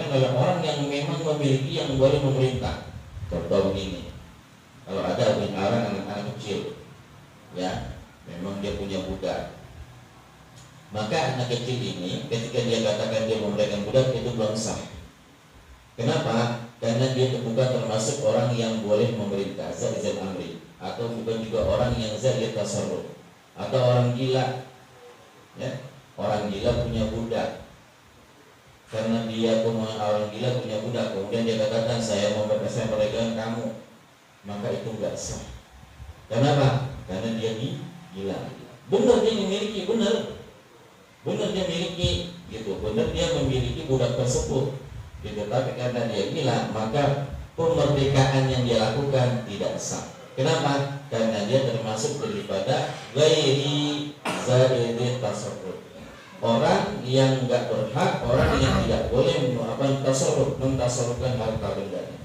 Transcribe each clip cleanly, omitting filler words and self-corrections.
dilakukan oleh orang yang memang memiliki yang boleh memerintah. Contoh begini, kalau ada orang anak-anak kecil, ya, memang dia punya budak, maka anak kecil ini ketika dia katakan dia memberikan budak itu belum sah. Kenapa? Karena dia bukan termasuk orang yang boleh memerintah, zat amri, atau bukan juga orang yang zat tasarruf, atau orang gila. Ya, orang gila punya budak. Karena dia orang gila punya budak, kemudian dia katakan saya memberikan kamu, maka itu enggak sah. Kenapa? Karena dia gila. Benar dia memiliki, benar dia miliki, gitu. Benar dia memiliki budak tersebut. Gitu, tapi karena dia gila, maka pemerdekaan yang dia lakukan tidak sah. Kenapa? Karena dia termasuk daripada ghairi zaidin tasarruf. Orang yang enggak berhak, orang yang tidak boleh mentasarrufkan harta bendanya.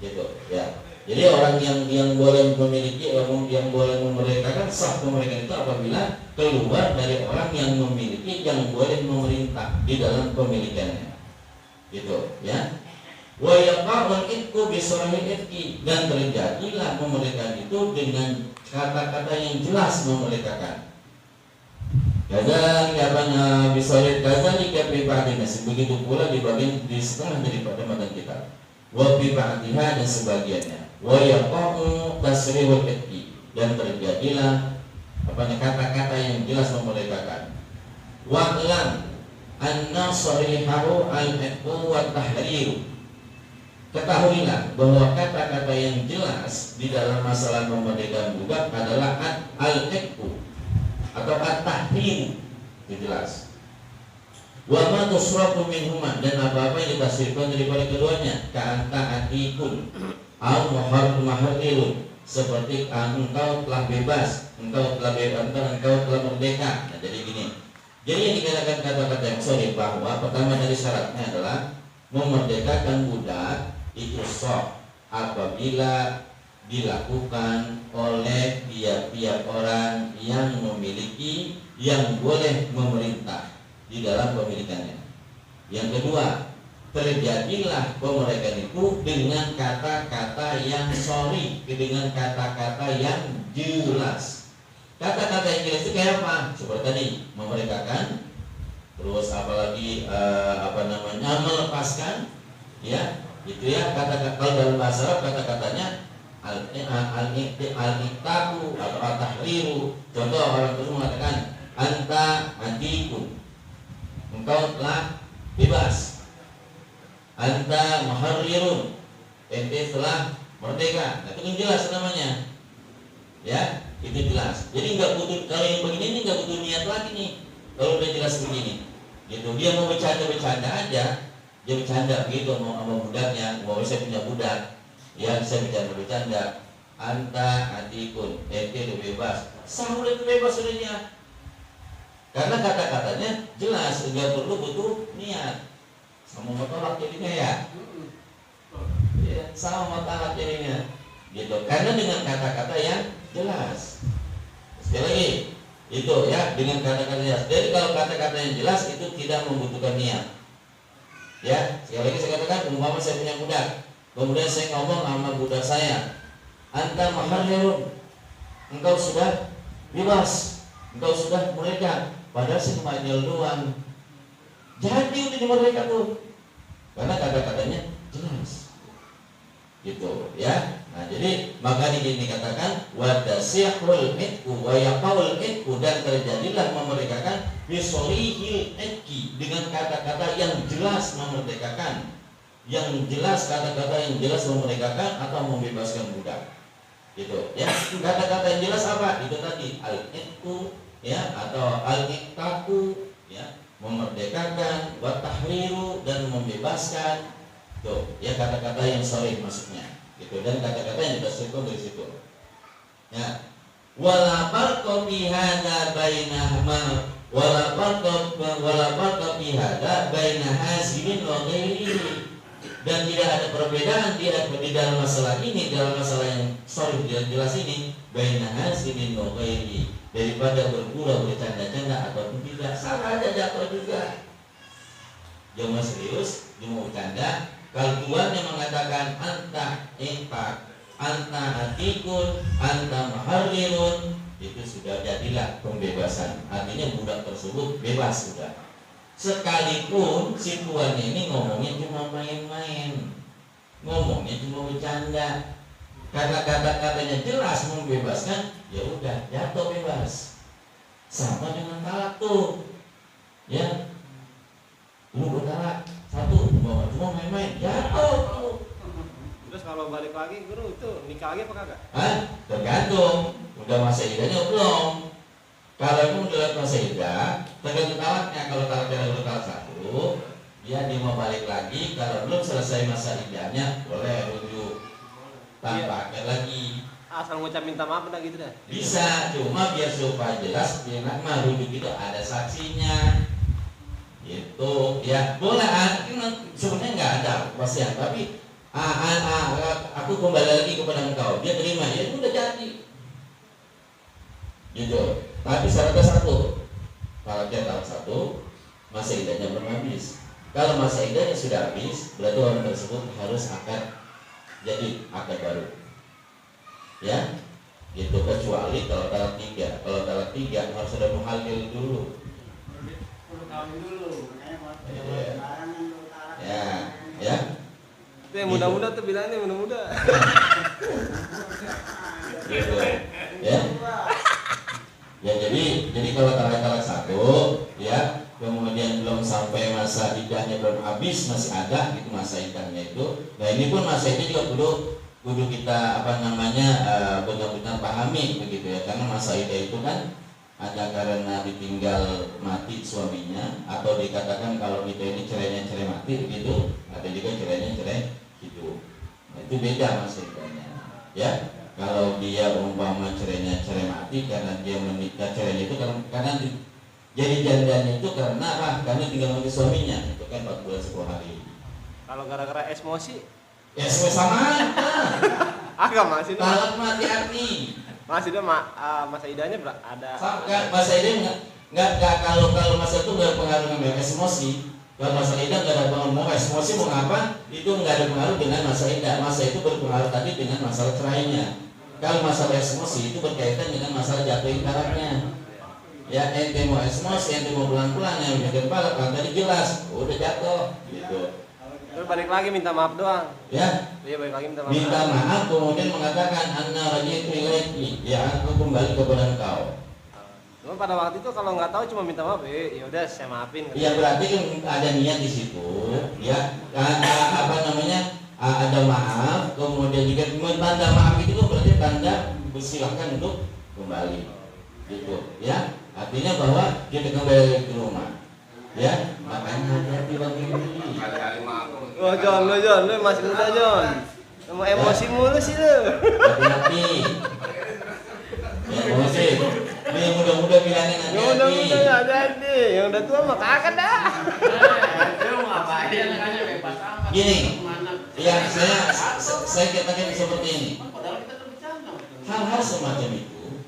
Gitu, ya. Jadi orang yang boleh memiliki, yang boleh memerdekakan, sah pemerdekakan itu apabila keluar dari orang yang memiliki, yang boleh memerintah di dalam pemilikannya. Gitu, ya. Wa yaqa'ul itqu bi sarahil itqi, dan terjadilah pemerdekakan itu dengan kata-kata yang jelas memerdekakan. Kadzalika bana bi sarahil kadzalika bi ba'dina, begitu pula di bagian di setengah daripada matan kita. Wa bi ba'diha, dan sebagiannya. Wa yaqa'u tasrihul itqi, dan terjadilah kata-kata yang jelas memerdekakan. Wa lam anna sarihahu al-itqu wa tahriru, ketahuilah bahwa kata-kata yang jelas di dalam masalah memerdekakan budak adalah al-itqu atau at-tahrir, itu jelas. Wa ma tusrafu minhuma, dan apa-apa yang ditasrifkan daripada keduanya, ka'anta atikun au muharrirun, seperti engkau telah bebas, engkau telah merdeka. Nah, jadi gini. Jadi yang dikatakan kata-kata yang sahih bahwa pertama dari syaratnya adalah memerdekakan budak itu sah apabila dilakukan oleh tiap-tiap orang yang memiliki, yang boleh memerintah di dalam pemilikannya. Yang kedua, terjadilah pemerdekakan itu dengan kata-kata yang sahih, dengan kata-kata yang jelas. Kata-kata yang jelas itu kayak apa? Seperti tadi, memerdekakan, terus apalagi melepaskan, ya, itu ya kata-kata. Kalau dalam bahasa Arab kata-katanya al-iqtaku atau at-tahriru. Contoh, orang itu mengatakan anta atikun, engkau telah bebas. Anta muharrirun, ente telah merdeka. Nah, itu kan jelas namanya, ya, itu jelas. Jadi nggak butuh, kalau yang begini ini nggak butuh niat lagi nih. Kalau udah jelas begini, gitu. Dia mau bercanda-bercanda aja, dia bercanda begitu sama budaknya. Mau saya punya budak, ya, saya bercanda-bercanda. Anta atikun, ente udah bebas. Sah, udah bebas sudahnya. Karena kata-katanya jelas, nggak perlu butuh niat. Sama motolak jadinya, ya. Ya, sama motolak jadinya, gitu. Karena dengan kata-kata yang jelas. Sekali lagi, itu ya, dengan kata-kata jelas. Jadi kalau kata-kata yang jelas itu tidak membutuhkan niat. Ya, sekali lagi saya katakan, umpama saya punya budak, kemudian saya ngomong sama budak saya, anta muharrirun, engkau sudah bebas, engkau sudah merdeka. Padahal sih cuma nyel doang. Jadi udah dimerdeka tuh, karena kata-katanya jelas, gitu ya. Nah, jadi maka ini dikatakan wadasihul itqu wa yaqaul itqu, dan terjadilah memerdekakan bisolihil itqi, dengan kata-kata yang jelas memerdekakan, yang jelas, kata-kata yang jelas memerdekakan atau membebaskan budak, gitu ya. Kata-kata yang jelas apa? Itu tadi al-itqu, ya, atau al-iqtaku, ya, memerdekakan, wa tahriru, dan membebaskan. Tuh, ya, kata-kata yang sahih maksudnya, gitu. Dan kata-kata yang ditasrifkan dari situ. Ya. Wala farqa fi hadza bainahuma wala farqa fi hadza baina hasilin wa ghairihi. Dan tidak ada perbedaan di dalam masalah ini, dalam masalah yang sahih dan jelas ini, baina hasilin wa ghairihi, daripada berpura bercanda-canda ataupun tidak, sama aja jatuh juga. dia mau serius, dia mau bercanda. Kalau tuannya mengatakan anta infak, anta atikun, anta maharirun, itu sudah jadilah pembebasan. Artinya budak tersebut bebas sudah. Sekalipun si tuannya ini ngomongnya cuma main-main, ngomongnya cuma bercanda, karena kata-katanya jelas membebaskan, ya udah jatuh bebas. Sama dengan talak tuh, ya. Lu bertalak satu, cuma main-main, jatuh. Terus kalau balik lagi guru itu nikah lagi apa kagak? Tergantung, udah masa idahnya belum. Kalau itu udah masa idah, tergantung talaknya. Kalau talaknya udah talak satu, dia mau balik lagi. Kalau belum selesai masa idahnya, boleh rujuk tanpa akad lagi. Asal ngucap minta maaf udah gitu dah. Bisa, cuma biar supaya jelas, biar mah rujuk itu ada saksinya. Itu ya boleh. Sebenarnya nggak ada kepastian, tapi aku kembali lagi kepada engkau, dia terima, ya itu udah jadi gitu. Tapi syaratnya satu, kalau dia tahap satu, masa idahnya belum habis. Kalau masa idahnya sudah habis, berarti orang tersebut harus akad, jadi akad baru ya gitu. Kecuali kalau talak tiga, harus ada muhalil dulu, 10 tahun dulu, ya. Itu yang muda-muda tuh bilangnya muda-muda. Gitu. Ya jadi kalau talak satu ya, kemudian belum sampai masa idahnya belum habis, masih ada gitu masa idahnya itu. Nah ini pun masa itu juga kudu kita benar-benar pahami begitu ya, karena masa idah itu kan ada karena ditinggal mati suaminya, atau dikatakan kalau kita ini cerainya cerai mati begitu, ada juga cerainya cerai hidup. Nah, itu beda masa idahnya ya. Kalau dia umpama cerainya cerai mati karena dia menikah, cerainya itu karena jadi jandanya itu karena apa? Karena tinggal mati suaminya, itu kan 4 bulan 10 hari. Kalau gara-gara emosi, ya sama aja. agak masih dong. Talak mati arti. Masih dong masa idahnya ada. Masa idah nggak kalau masa itu nggak pengaruh dengan emosi. Kalau masa idah nggak ada pengaruh, mau emosi mau ngapa, itu nggak ada pengaruh dengan masa idah. Masa itu berpengaruh tadi dengan masalah cerainya. Kalau masalah emosi itu berkaitan dengan masalah jatuh ingkarannya. Ya ente mau emosi, ente mau pulang-pulang yang menjadi kepala, kan tadi jelas, udah jatuh, gitu. Terus balik lagi minta maaf doang. Ya. Iya balik lagi minta maaf. Minta maaf kemudian mengatakan anna rajitu ilaiki, ya aku kembali kepada engkau. Cuma pada waktu itu kalau nggak tahu cuma minta maaf, ya udah saya maafin. Iya berarti kan ada niat di situ, ya. Ada maaf, kemudian juga tanda maaf itu kan berarti tanda bersilakan untuk kembali, gitu, ya. Artinya bahwa kita kembali ke rumah, ya. Makanya hati-hati bagi ini. Wah John, lu masih muda John. Mau emosi mulu sih lu. Hati-hati. Emosi. Ini yang muda-muda bilangin hati-hati. Yang muda-muda hati-hati. Yang udah tua mah kagak dah. Gini, yang saya katakan seperti ini. Hal-hal semacam itu,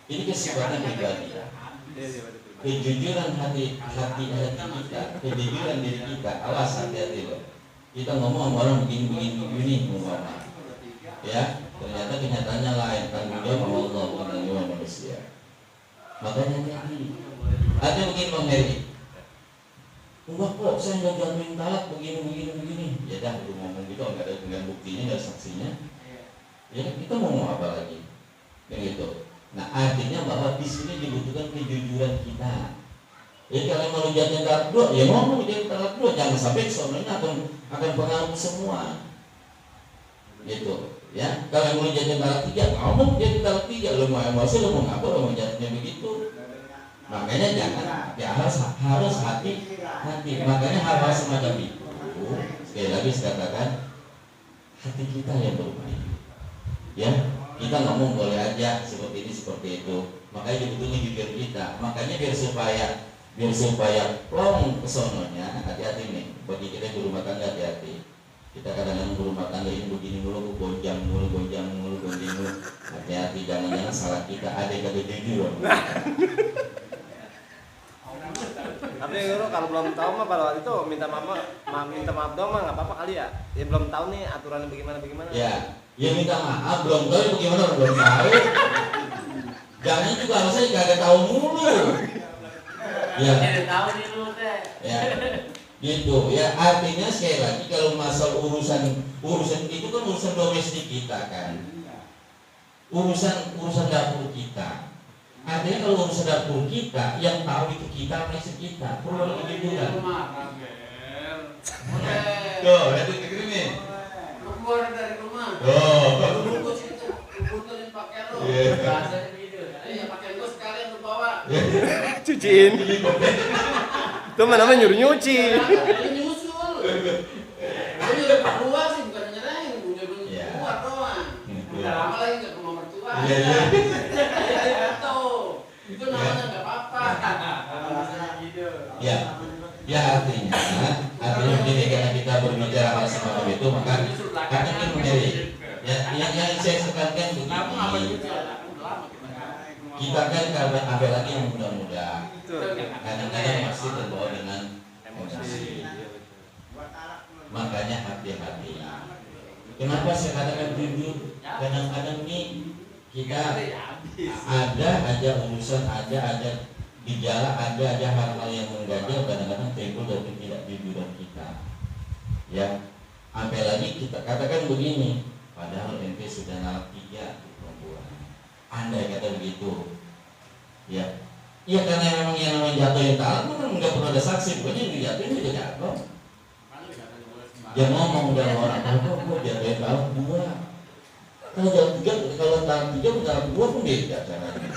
ini kesempatan pribadi. Kejujuran hati kita, kejujuran diri kita, awas hati-hati loh. Kita ngomong sama orang begini ngomong, ya ternyata kenyataannya lain, tanggung jawab sama Allah bukan tanggung jawab manusia. Makanya hati-hati. Ada begini Bang Heri, enggak kok saya nggak jatuhin talak begini. Ya dah, lu ngomong gitu nggak ada buktinya, nggak ada saksinya. Ya kita mau ngomong apa lagi? Kayak gitu. Nah artinya bahwa di sini dibutuhkan kejujuran kita. Jadi kalau mau jatuhin talak dua, ya ngomong jatuhin talak dua, jangan sampai soalnya akan pengaruh semua. Gitu, ya. Kalau mau jatuhin talak tiga, ngomong jatuhin talak tiga. Lo mau emosi, lo mau ngapa, lo mau jatuhnya begitu. Makanya jangan, ya harus hati-hati. Makanya hal-hal semacam itu, sekali lagi saya katakan, hati kita yang bermain. Ya. Kita ngomong boleh aja seperti ini seperti itu, makanya dibutuhkan jujur kita. Makanya biar supaya plong kesononya, hati-hati nih bagi kita di rumah tangga, hati-hati. Kita kadang-kadang di rumah tangga ini begini mulu, gonjang mulu, hati-hati, jangan salah kita, ada yang kata jujur. Tapi Udah guru kalau belum tahu mah pada waktu itu minta maaf doang mah nggak apa-apa kali ya. Ya belum tahu nih aturannya bagaimana. Ya minta maaf belum tahu bagaimana belum tahu. Jangan juga alasannya kagak tahu mulu. Ya. Jadi tahu nih lu teh. Ya. Gitu ya, artinya sekali lagi kalau masalah urusan itu kan urusan domestik kita kan, urusan dapur kita. Artinya kalau urusan dapur kita yang tahu itu kita sama istri kita, perlu lagi liburan. Tuh, lihat itu nih. Lu keluar dari rumah. Tuh. Lu bungkus itu, bungkusin pakaian lu. Iya. Bahasanya begitu. Iya, pakaian gua sekalian lu bawa. Cuciin. Itu mana namanya nyuci. Ini nyusul. Gua nyuruh keluar sih, bukan nyerahin. Gua nyuruh keluar doang. Lama lagi nggak ke rumah mertua. Iya. Itu namanya nggak apa-apa. Bahasanya gitu. Ya artinya begini, karena kita berbicara hal semacam itu maka karena ini menjadi yang saya sekankan begini, kita kan karena ada lagi yang muda-muda kadang-kadang masih terbawa dengan emosi, makanya hati-hati. Kenapa saya katakan jujur? Kadang-kadang nih kita ada aja urusan, ada gejala, ada hal-hal yang mengganjal, kadang-kadang timbul dari ketidakjujuran kita. Ya, sampai lagi kita katakan begini, padahal ente sudah nalak 3 perempuan. Andai kata begitu, ya karena memang yang namanya jatuh yang talak kan nggak perlu ada saksi, pokoknya yang jatuh itu jatuh. Dia ngomong udah orang, kok jatuh yang talak 2. Kalau jatuh 3, kalau talak 3 talak 2 pun beda caranya.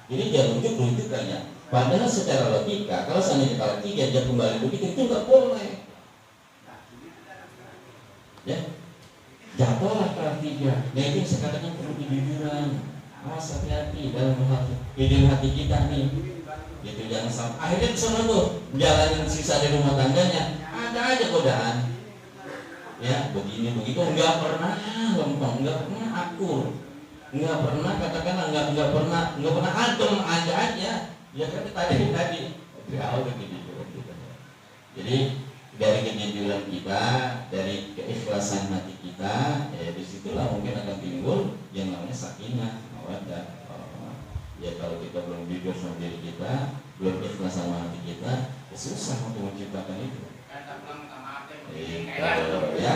Jadi dia rujuk kayaknya. Padahal secara logika, kalau seandainya talak 3 dia kembali begitu, itu nggak boleh. Ya, jatuhlah talak 3. Nah itu yang saya katakan perlu kejujuran. Awas hati-hati dalam hati kita nih. Gitu jangan sampai akhirnya kesana tuh jalanin sisa di rumah tangganya ada aja godaan. Ya begini begitu nggak pernah lempeng, nggak pernah akur, nggak pernah katakanlah nggak pernah adem, ada aja. Ya kan tadi awal begini. Jadi dari kejujuran kita, dari keikhlasan hati kita, ya disitulah mungkin akan timbul yang namanya sakinah, mawaddah. Ya kalau kita belum jujur sama diri kita, belum ikhlas sama hati kita, ya susah untuk menciptakan itu. Ya.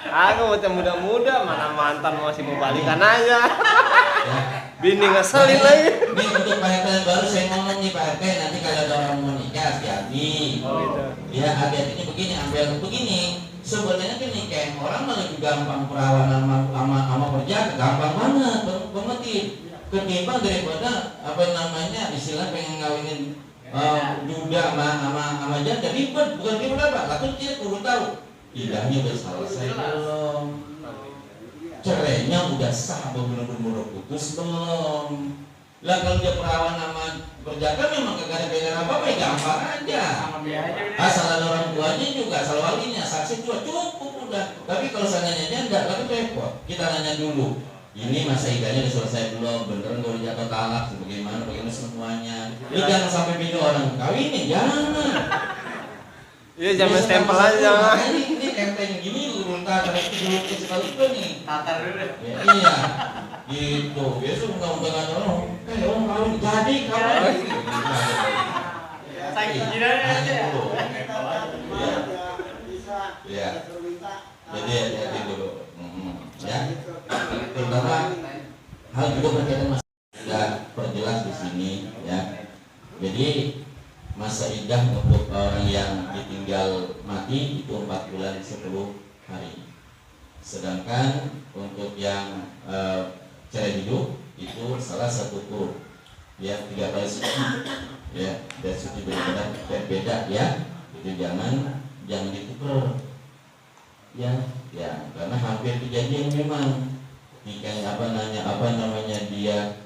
Aku macam muda-muda, mana mantan masih mau balikan aja. Ya. Bini ngeselin lagi. Ini untuk Pak RT yang baru saya ngomong nih Pak RT, nanti kalau ada orang mau nikah hati-hati. Gitu. Ya hati-hatinya begini, ambil begini. Sebenarnya kan nikah orang malah juga gampang perawan sama perjaka, gampang banget, pengerti. Ketimbang daripada apa namanya istilah pengen ngawinin duda sama janda, ribet, bukan ribet apa? Lalu dia perlu tahu idahnya udah selesai belum, cerainya udah sah bener-bener putus belum. Lah kalau dia perawan sama perjaka memang kagak ada beda apa-apa, ya gampang aja. Asal ada orang tuanya juga, asal walinya, saksi juga cukup udah. Tapi kalau seandainya janda, lagi repot. Kita nanya dulu, ini masa idahnya udah selesai belum, beneran kalau jatuh talak, bagaimana semuanya. Ini jangan sampai bini orang kawinin, jangan. Iya jangan stempel aja. Ini enteng gini urun tatar itu dulu sekali nih. Tatar dulu. Ya, iya. Gitu. Biasa undang-undangan orang. Orang kawin jadi kawin. Saya kira aja ya. Ya. Jadi hati-hati dulu. Ya. Terutama hal juga berkaitan mas. Sudah perjelas di sini ya. Jadi masa idah untuk orang yang ditinggal mati itu 4 bulan 10 hari. Sedangkan untuk yang cerai hidup itu salah satu tur ya 3 kali suci ya, dan suci berbeda ya. Itu jangan ditukar ya karena hampir kejadian memang nikah apa namanya dia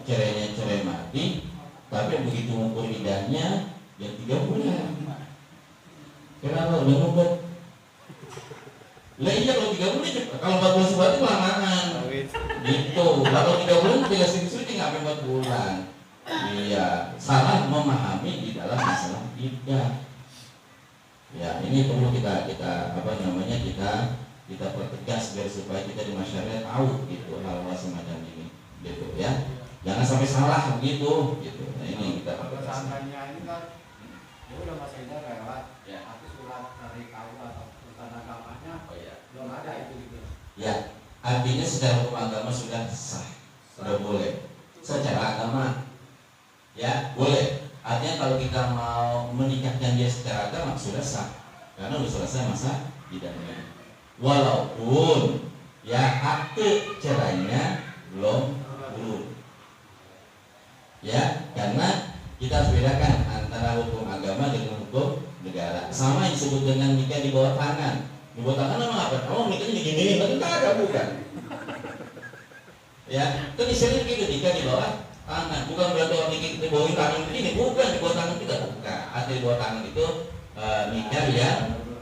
cerai mati. Tapi begitu ngumpul idahnya yang 3 bulan. Kenapa? Udah ngumpul. Lah iya kalau 3 bulan cepat. Kalau 4 bulan sebulan itu lamaan. Gitu. Kalau 3 bulan tinggal suci nggak sampai 4 bulan. Iya, salah memahami di dalam masalah iddah. Ya, ini perlu kita pertegas biar supaya kita di masyarakat tahu gitu hal-hal semacam ini, gitu ya. Jangan sampai salah begitu, gitu. Nah ini kita pertegas. Ini kan, ya udah masa ini lewat, ya. tapi surat dari KU atau urusan agamanya, belum ada itu gitu. Ya, artinya secara hukum agama sudah sah, sudah boleh. Secara agama, ya boleh. Artinya kalau kita mau menikahkan dia secara agama sudah sah, karena sudah selesai masa iddahnya. Walaupun ya akte cerainya belum. Ya, karena kita harus bedakan antara hukum agama dengan hukum negara. Sama yang disebut dengan nikah di bawah tangan. Di bawah tangan nama apa? Oh, nikahnya digini, tapi tak ada bukan. Ya, kan istilahnya gitu, nikah di bawah tangan. Bukan berarti orang nikah di bawah tangan begini, bukan di bawah tangan kita bukan. Ada di bawah tangan itu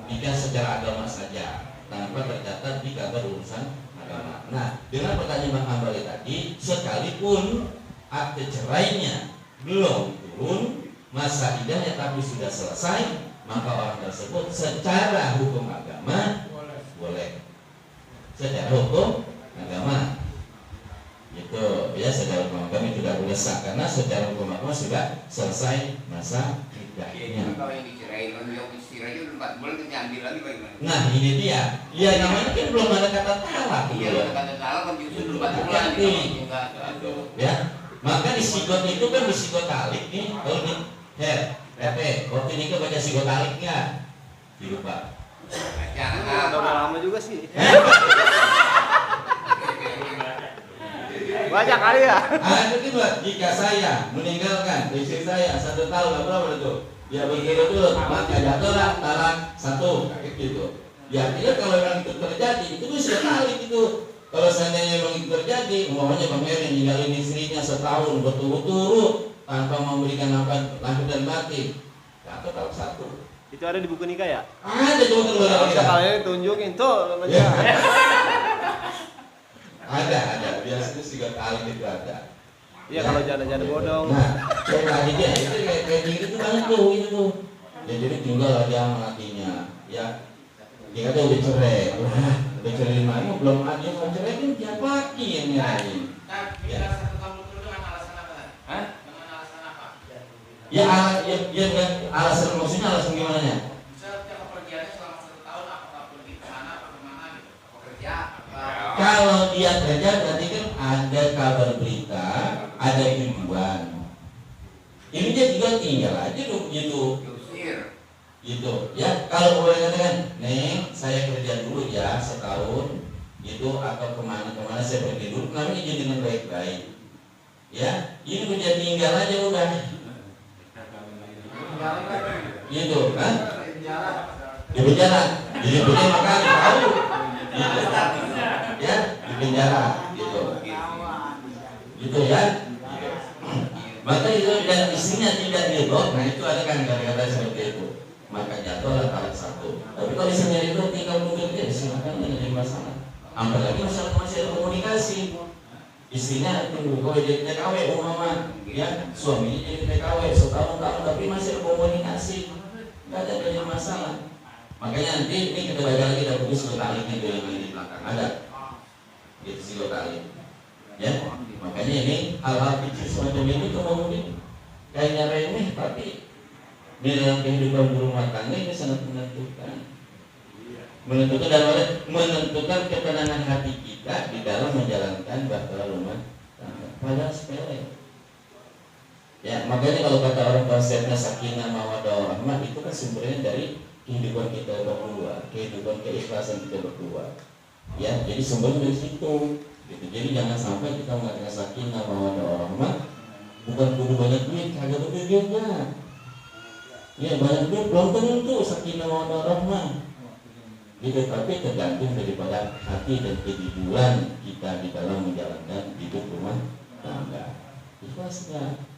nikah secara agama saja, tanpa tercatat di kabar urusan agama. Nah, dengan pertanyaan Bang Hambali tadi, sekalipun akte cerainya belum turun, masa iddahnya tapi sudah selesai, maka orang tersebut secara hukum agama boleh. Secara hukum agama itu ya, secara hukum agama itu tidak boleh sah karena secara hukum agama sudah selesai masa iddahnya. Kalau yang dicerai, kalau yang istirahnya udah 4 bulan kita ambil lagi bagaimana? Nah ini dia, ya namanya kan belum ada kata talak. Iya, kata talak kan justru 4 bulan gitu. Ya, maka di sigot itu kan di sigot talik nih, kalau nih, waktu ini kan baca sigot talik nggak? Lupa. Jangan Udah lama juga sih. Banyak kali ya. Itu kedua, jika saya meninggalkan istri saya 1 tahun, berapa itu? Ya begitu, maka jatuhlah talak 1, gitu. Ya artinya kalau memang itu terjadi, itu bisa talik itu. Kalau seandainya memang itu terjadi, umpamanya Bang Heri ninggalin istrinya setahun berturut-turut tanpa memberikan apa lahir dan batin, jatuh talak 1. Itu ada di buku nikah ya? Ada coba terus Kalian tunjukin tuh namanya. Ada. Biasanya sigot talik itu ada. Iya, kalau janda-janda bodong. Nah, kayak tadi dia itu kayak gitu banget tuh itu tuh. Ya jadi tinggal aja sama lakinya, ya. Dia kata udah cerai, udah cerai mana belum ada yang mau cerai kan tiap laki yang nyerahin. Ya. 1 tahun itu dengan alasan apa? Hah? Dengan alasan apa? Ya alasan maksudnya alasan gimana nya? Setiap pekerjaannya selama 1 tahun apakah pergi ke sana atau kemana gitu? Pekerja apa? Kalau dia kerja berarti kan ada kabar berita, ada tujuan. Ini dia juga tinggal aja tuh gitu. Gitu ya, kalau boleh katakan, Neng, saya kerja dulu ya setahun gitu, atau kemana saya pergi dulu, namanya izin dengan baik-baik ya, ini kerja tinggal aja udah gitu kan, di penjara jadi pertama kali tahu gitu ya, di penjara gitu ya. Maka itu dan istrinya tidak ridho, nah itu ada kan kata-kata seperti itu, maka jatuhlah talak 1. Tapi kalau istrinya itu tinggal mundur dia, silakan, tidak jadi masalah. Apalagi masalah masih ada komunikasi, istrinya tunggu kalau jadi TKW umpama ya, suaminya jadi TKW setahun-tahun tapi masih ada komunikasi, nggak ada jadi masalah. Makanya nanti ini kita baca lagi kita buku sigot taliknya itu yang di belakang ada, gitu sigot talik ya. Makanya ini hal-hal kecil semacam ini kemudian kayaknya remeh, tapi di dalam kehidupan berumah tangga ini sangat menentukan dan menentukan ketenangan hati kita di dalam menjalankan bahtera rumah tangga. Padahal sepele. Ya, makanya kalau kata orang konsepnya sakinah mawaddah warahmah itu kan sumbernya dari kehidupan kita berdua, kehidupan keikhlasan kita berdua. Ya, jadi sumbernya dari situ. Gitu. Jadi jangan sampai kita mengatakan sakinah mawaddah warahmah bukan kudu banyak duit, kagak begitu juga. Ya banyak duit belum tentu sakinah mawaddah warahmah. Gitu, tapi tergantung daripada hati dan kejujuran kita di dalam menjalankan hidup rumah tangga. Ikhlas enggak?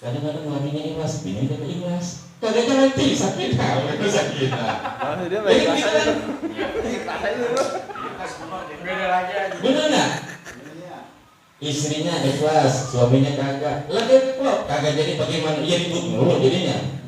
Kadang-kadang lakinya ikhlas, bini tidak ikhlas. Kadang-kadang nanti sakinah, itu sakinah. Dia baik aja. Beda lagi aja. Bener nggak? istrinya ikhlas, suaminya kagak, lah kok kagak jadi bagaimana? Ya ribut mulu jadinya.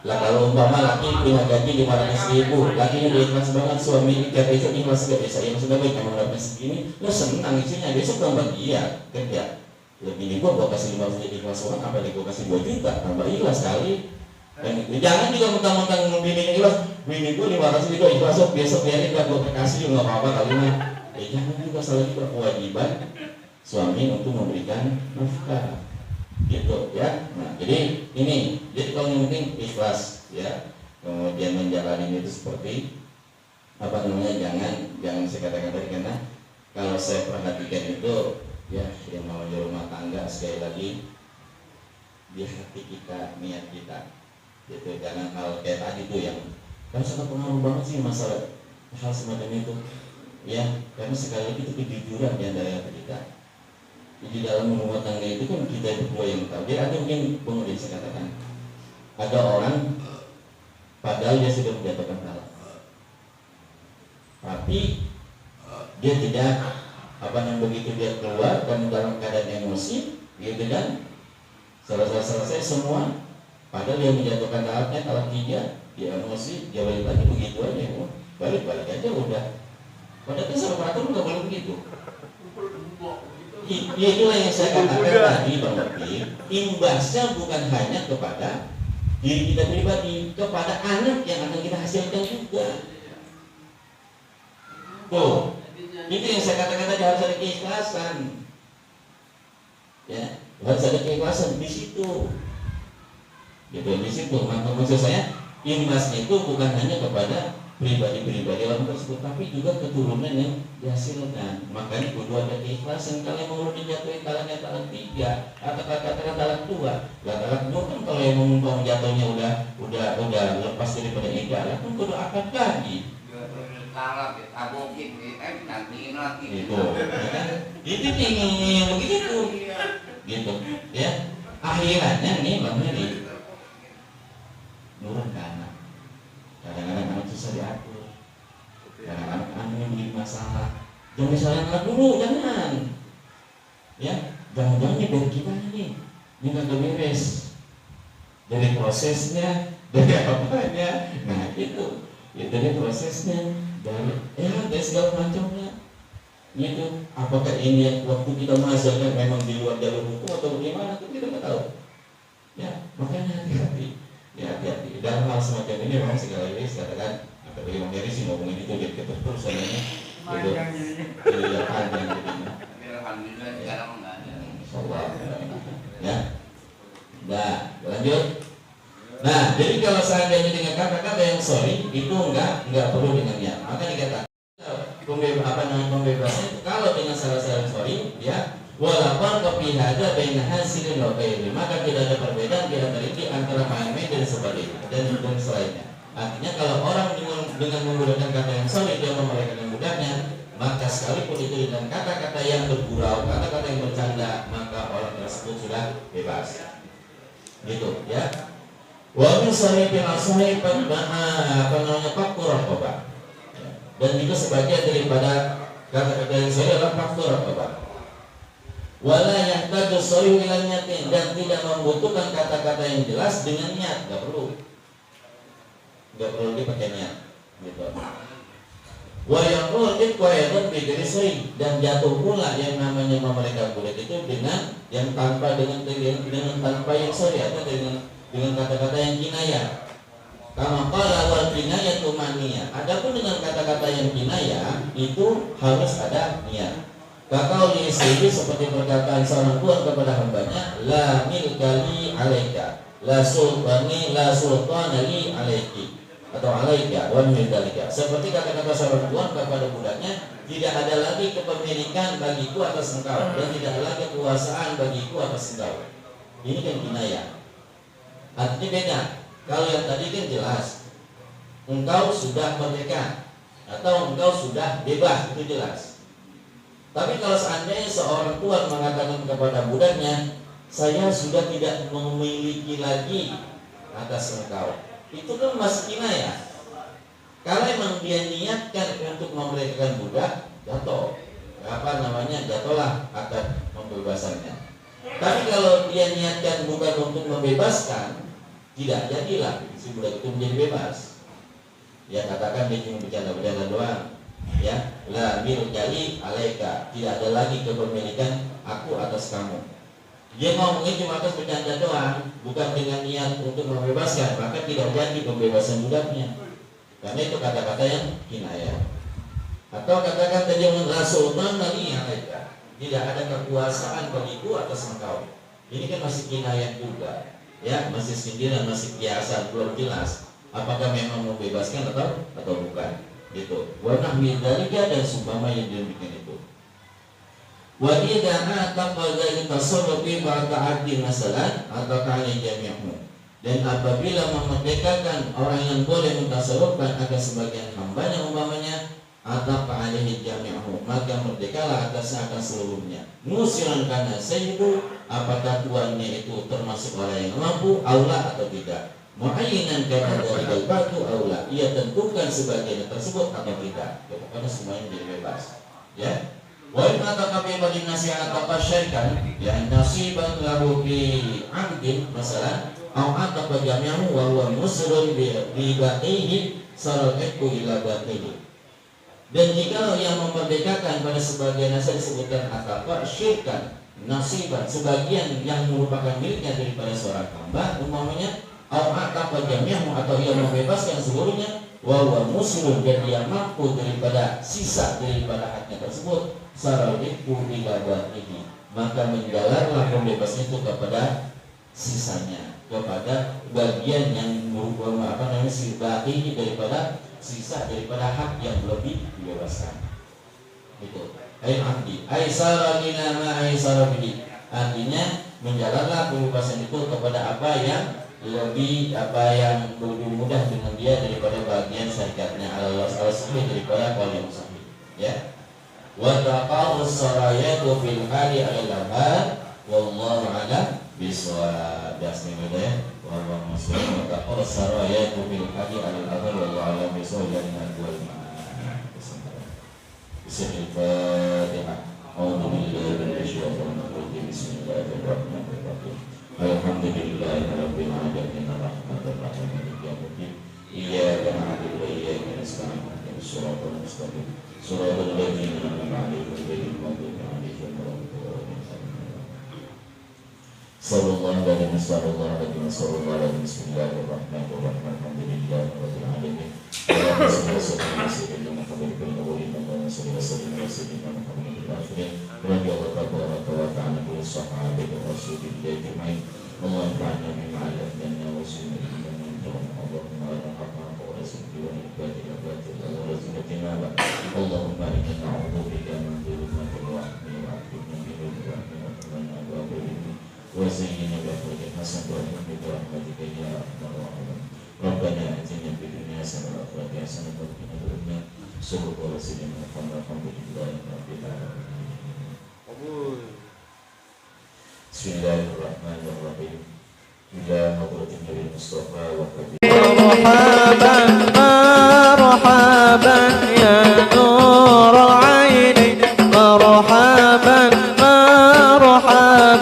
Lah kalau umpama laki punya gaji 500.000, lakinya dia ikhlas banget, suami tiap itu ikhlas gak bisa, yang sudah baik emang dapat segini, lo senang istrinya, besok tambah dia kerja. Lebih gua kasih 5 juta ikhlas orang, apa lagi gua kasih 2 juta, tambah ikhlas kali. Dan jangan juga mentang-mentang bini ikhlas, bini gua 500 juta ikhlas, besok biarin gak gua kasih juga nggak apa-apa kali mah. Jangan juga salah juga kewajiban suami untuk memberikan nafkah gitu ya. Nah jadi ini, jadi kalau yang penting ikhlas ya, kemudian menjalani itu seperti apa namanya, jangan saya katakan tadi, karena kalau saya perhatikan itu ya, yang namanya rumah tangga sekali lagi di hati kita, niat kita gitu. Karena hal kayak tadi tuh yang kan sangat pengaruh banget sih masalah hal semacam itu ya, karena sekali lagi itu kejujuran di antara kita. Di dalam rumah tangga itu kan kita berdua yang tahu. Jadi ada mungkin pengundi saya katakan, ada orang padahal dia sudah menjatuhkan talak, tapi dia tidak apa namanya, begitu dia keluar dan dalam keadaan emosi, gitu kan, selesai semua, padahal dia menjatuhkan talaknya, talak 3, dia emosi, dia balik lagi begitu aja, balik aja udah. Padahal kan sama peraturan nggak boleh begitu. Itulah yang saya katakan tadi Bang Bakti, imbasnya bukan hanya kepada diri kita pribadi, kepada anak yang akan kita hasilkan juga. Tuh, itu yang saya katakan tadi, harus ada keikhlasan. Ya, harus ada keikhlasan di situ. Gitu, di situ. Maka maksud saya, imbasnya itu bukan hanya kepada pribadi-pribadi orang tersebut, tapi juga keturunan yang dihasilkan. Makanya kudu ada keikhlasan. Kalau mau dijatuhin talaknya talak 3 atau katakan talak 2, lah talak 2 kan kalau yang mau jatuhnya udah lepas daripada iddah, kan kudu akad lagi. Talak abokin nantiin lagi. Itu, ya kan? Itu yang begitu, gitu, ya. Akhirannya nih Bang Heri, nurun ke anak. Kadang-kadang anak susah diatur, kadang-kadang anak yang bikin masalah. Jangan disalahin anak dulu, jangan. Ya, jangan-jangan nih dari kita nih, ini nggak beres. Dari prosesnya, dari apanya, nah itu, ya dari prosesnya, dari segala macamnya. Gitu. Apakah ini yang waktu kita menghasilkan memang di luar jalur hukum atau bagaimana? Kita nggak tahu. Ya, makanya hati-hati. Ya hati-hati dalam hal semacam ini. Memang sekali lagi saya katakan, apa bagaimana dari sih ngomongin itu dia terus soalnya itu iya panjang jadinya. Alhamdulillah sekarang nggak ada. Insyaallah ya. Nah lanjut. Nah jadi kalau seandainya dengan kata-kata yang sorry itu enggak perlu dengan niat, maka dikatakan pembebasan itu kalau dengan salah-salah sorry ya, walaupun kepihada baina hasilin wa ghairi, maka tidak ada perbedaan di antara main-main dan sebagainya dan selainnya. Artinya kalau orang dengan menggunakan kata yang sorry dia memerdekakan budaknya, maka sekalipun itu dengan kata-kata yang bergurau, kata-kata yang bercanda, maka orang tersebut sudah bebas. Gitu ya. Wa min sahibin ashaib apa namanya faktur raqabah. Dan juga sebagian daripada kata-kata yang sorry adalah faktur raqabah. Wala yahtaju sharih ila niyatin, dan tidak membutuhkan kata-kata yang jelas dengan niat, enggak perlu dipakai niat gitu. Wa yaqul iqwayatun bi ghairi, dan jatuh pula yang namanya memerdekakan budak itu dengan yang tanpa dengan tanpa yang sorry atau dengan kata-kata yang kinayah. Kama qala wal kinayatu maniyah. Adapun dengan kata-kata yang kinayah itu harus ada niat. Kakau li'isrihi, seperti perkataan seorang tuan kepada hambanya, la milkali alaika, la sultani la sultanali alaiki, atau alaika wa milkalika. Seperti kata-kata seorang tuan kepada budaknya, tidak ada lagi kepemilikan bagiku atas engkau, dan tidak ada lagi kekuasaan bagiku atas engkau. Ini kan kinayah. Artinya beda. Kalau yang tadi kan jelas, engkau sudah merdeka atau engkau sudah bebas, itu jelas. Tapi kalau seandainya seorang tuan mengatakan kepada budaknya, saya sudah tidak memiliki lagi atas engkau, itu kan masih kinayah. Kalau memang dia niatkan untuk memerdekakan budak, jatuh. jatuhlah akad pembebasannya. Tapi kalau dia niatkan bukan untuk membebaskan, tidak jadilah si budak itu menjadi bebas. Ya, katakan dia cuma bercanda doang. Ya, la milki alaika, tidak ada lagi kepemilikan aku atas kamu. Dia ngomongnya cuma atas bercanda doang, bukan dengan niat untuk membebaskan, maka tidak jadi pembebasan budaknya. Karena itu kata-kata yang kinayah. Atau katakan tadi Rasulullah Nabi alaika, tidak ada kekuasaan bagiku atas engkau. Ini kan masih kinayah juga, ya, masih sindiran, masih kiasan, belum jelas apakah memang membebaskan atau bukan. Gitu. Warna midalika dan sumpama yang demikian itu. Wa idza ataqa dzalika tasarrufi ba'da 'abdi masalan atau kali jami'u. Dan apabila memerdekakan orang yang boleh mentasarrufkan akan sebagian hambanya umpamanya atau alaihi jami'u, maka merdekalah atasnya akan seluruhnya. Musiran kana sayyidu, apakah tuannya itu termasuk orang yang mampu aula atau tidak. Muayyinan kana dari batu aula, ia tentukan sebagian tersebut atau tidak. Pokoknya semuanya jadi bebas. Ya. Wa in ataqabi bagi nasihat apa syaitan, ya nasiban lahu bi 'amdin masalan, au ataqa jami'ahu wa huwa musrun bi batihi saraiku ila batihi. Dan jika yang memerdekakan pada sebagian nasihat disebutkan ataqqa syirkan, nasiban sebagian yang merupakan miliknya daripada seorang hamba umpamanya, atau jami'ahu atau ia membebaskan seluruhnya, wa huwa muslim dan dia mampu daripada sisa daripada haknya tersebut, saraiku ila batihi, maka menjalarlah pembebasnya itu kepada sisanya, kepada bagian yang merupakan si batihi daripada sisa daripada hak yang lebih dibebaskan. Itu ai amdi ai sarabina ma ai sarabidi, artinya menjalanlah pembebasan itu kepada apa yang lebih mudah dengan dia daripada bagian syariatnya Allah sahih daripada kaul yang sahih. Ya. Wa taqa'us sarayatu fil hali al-labad wallahu a'lam bisawab. Dasnya beda ya. Wa muslim wa taqa'us sarayatu fil hali al-labad wallahu a'lam bisawab dengan dua makna. Bismillahirrahmanirrahim. A'udzu billahi minasyaitonir rajim. Bismillahirrahmanirrahim. Alhamdulillahirabbil alamin arrahmanir rahim maliki yaumiddin. Iyyaka na'budu wa iyyaka nasta'in ihdinas siratal mustaqim siratal ladzina an'amta 'alaihim ghairil maghdubi 'alaihim waladdallin. Sallallahu alaihi wasallam. Bismillahirrahmanirrahim. Alhamdulillahirabbil alamin. Wa sallallahu alaihi Rabbana atina fid dunya hasanah wa fil akhirati hasanah wa qina adzabannar. Sallallahu alaihi wa sallam. Alhamdulillahi rabbil alamin. Bismillahirrahmanirrahim. Ila hadratin Nabi Mustafa wa